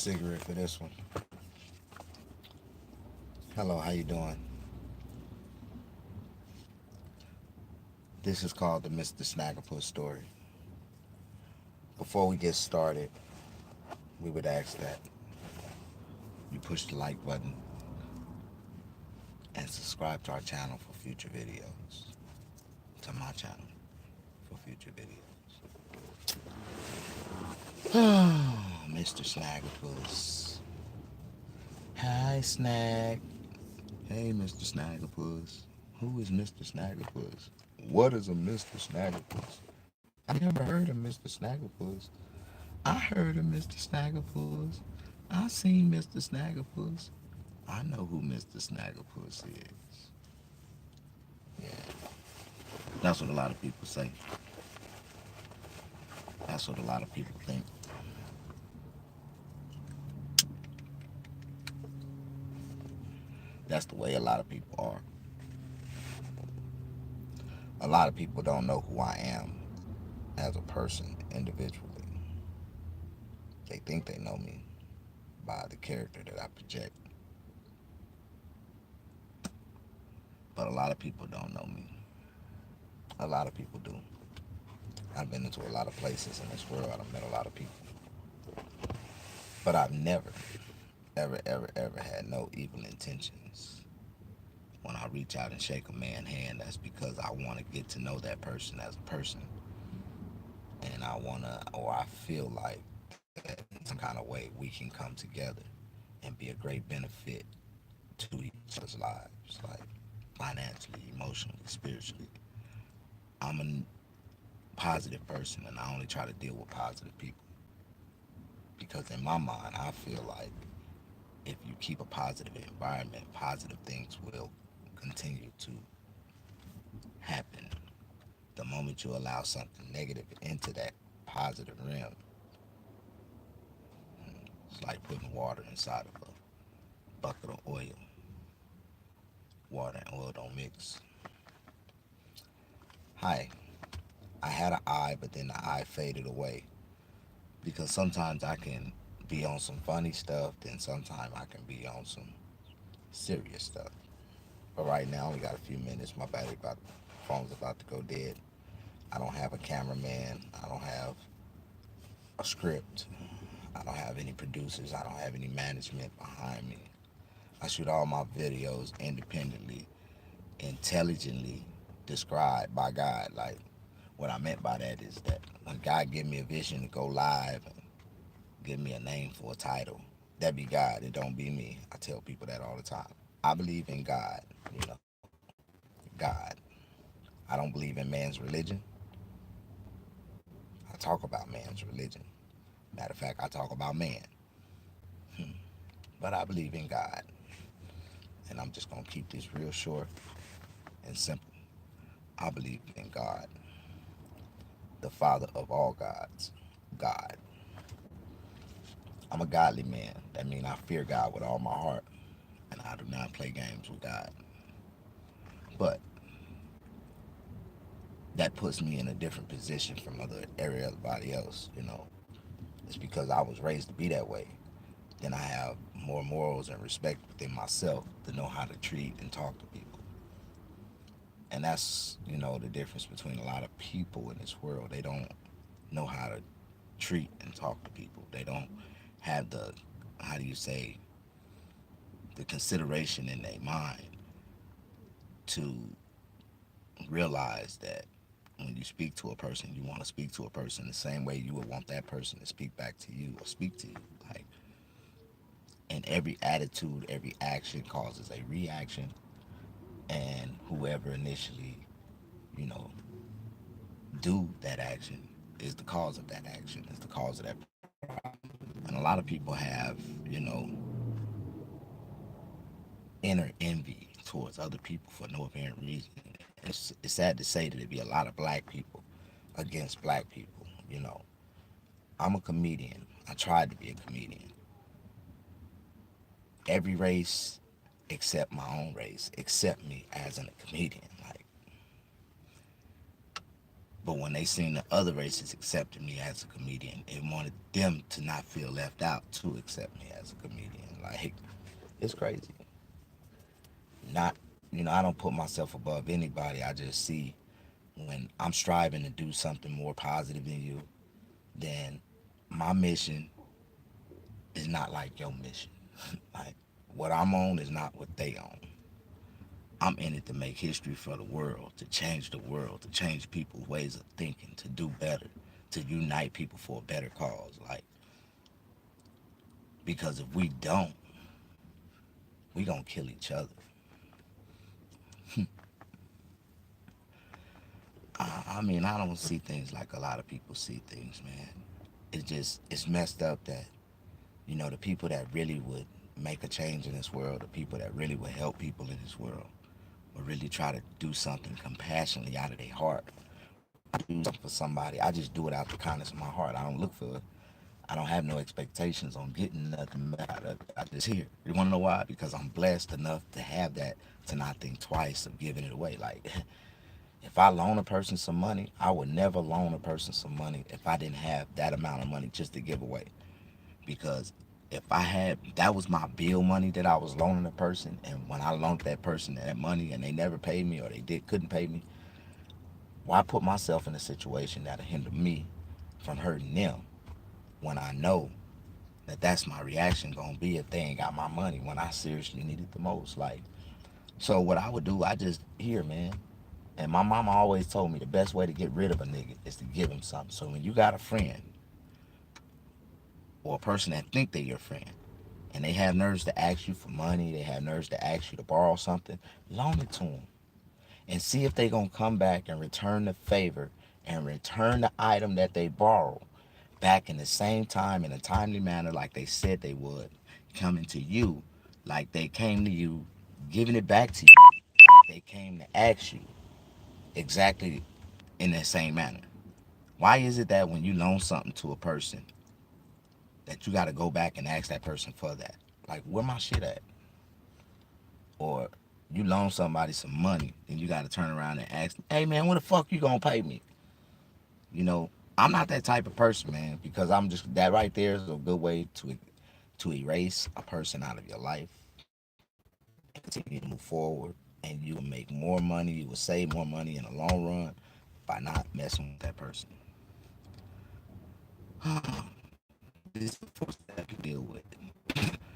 cigarette for this one. Hello, how you doing? This is called the Mr.Snaggapuss story. Before we get started, we would ask that you push the like button and subscribe to our channel for future videos. To my channel for future videos. Mr. Snaggapuss. Hi, Snag. Hey, Mr. Snaggapuss. Who is Mr. Snaggapuss? What is a Mr. Snaggapuss? I never heard of Mr. Snaggapuss. I heard of Mr. Snaggapuss. I seen Mr. Snaggapuss. I know who Mr. Snaggapuss is. Yeah, that's what a lot of people say. That's what a lot of people think. That's the way a lot of people are. A lot of people don't know who I am as a person individually. They think they know me by the character that I project. But a lot of people don't know me. A lot of people do. I've been into a lot of places in this world. I've met a lot of people. But I've never, ever had no evil intentions. When I reach out and shake a man's hand, that's because I want to get to know that person as a person. And I want to, or I feel like that in some kind of way we can come together and be a great benefit to each other's lives, like financially, emotionally, spiritually. I'm a positive person and I only try to deal with positive people. Because in my mind, I feel like if you keep a positive environment, positive things will continue to happen. The moment you allow something negative into that positive realm, it's like putting water inside of a bucket of oil. Water and oil don't mix. Hi, I had an eye, but then the eye faded away. Because sometimes I can be on some funny stuff, then sometimes I can be on some serious stuff. But right now, we got a few minutes. My phone's about to go dead. I don't have a cameraman. I don't have a script. I don't have any producers. I don't have any management behind me. I shoot all my videos independently, intelligently described by God. Like, what I meant by that is that when God give me a vision to go live and give me a name for a title, that be God. It don't be me. I tell people that all the time. I believe in God, God. I don't believe in man's religion. I talk about man's religion. Matter of fact, I talk about man. But I believe in God. And I'm just going to keep this real short and simple. I believe in God, the Father of all gods, God. I'm a godly man. That means I fear God with all my heart. And I do not play games with God. But that puts me in a different position from everybody else. It's because I was raised to be that way. Then I have more morals and respect within myself to know how to treat and talk to people. And that's the difference between a lot of people in this world. They don't know how to treat and talk to people. They don't have the, how do you say, the consideration in their mind to realize that when you speak to a person, you want to speak to a person the same way you would want that person to speak back to you or speak to you. Like, and every attitude, every action causes a reaction, and whoever initially, you know, do that action is the cause of that action, is the cause of that problem. And a lot of people have inner envy towards other people for no apparent reason. It's sad to say that there be a lot of black people against black people. I'm a comedian. I tried to be a comedian. Every race except my own race accept me as a comedian. Like, But when they seen the other races accepting me as a comedian, it wanted them to not feel left out to accept me as a comedian. Like, it's crazy. Not, I don't put myself above anybody. I just see when I'm striving to do something more positive than you, then my mission is not like your mission. Like, what I'm on is not what they on. I'm in it to make history for the world, to change the world, to change people's ways of thinking, to do better, to unite people for a better cause. Like, because if we don't, we gonna kill each other. I mean, I don't see things like a lot of people see things, man. It's messed up that, the people that really would make a change in this world, the people that really would help people in this world, would really try to do something compassionately out of their heart. When I do something for somebody, I just do it out the kindness of my heart. I don't look for it. I don't have no expectations on getting nothing out of it. I just hear. You want to know why? Because I'm blessed enough to have that, to not think twice of giving it away. Like, if I loan a person some money, I would never loan a person some money if I didn't have that amount of money just to give away. Because if I had, that was my bill money that I was loaning a person, and when I loaned that person that money and they never paid me, or they couldn't pay me, why put myself in a situation that'll hinder me from hurting them when I know that that's my reaction gonna be if they ain't got my money when I seriously need it the most. Like, so what I would do, I just here, man. And my mama always told me the best way to get rid of a nigga is to give him something. So when you got a friend or a person that think they your friend, and they have nerves to ask you for money, they have nerves to ask you to borrow something, loan it to them and see if they gonna come back and return the favor and return the item that they borrowed back in the same time in a timely manner like they said they would, coming to you like they came to you, giving it back to you like they came to ask you, exactly in that same manner. Why is it that when you loan something to a person that you got to go back and ask that person for that? Like, where my shit at? Or you loan somebody some money, then you got to turn around and ask, hey man, when the fuck you gonna pay me? You know, I'm not that type of person, man, because I'm just, that right there is a good way to erase a person out of your life and continue to move forward. And you will make more money, you will save more money in the long run by not messing with that person. This is the first step you deal with.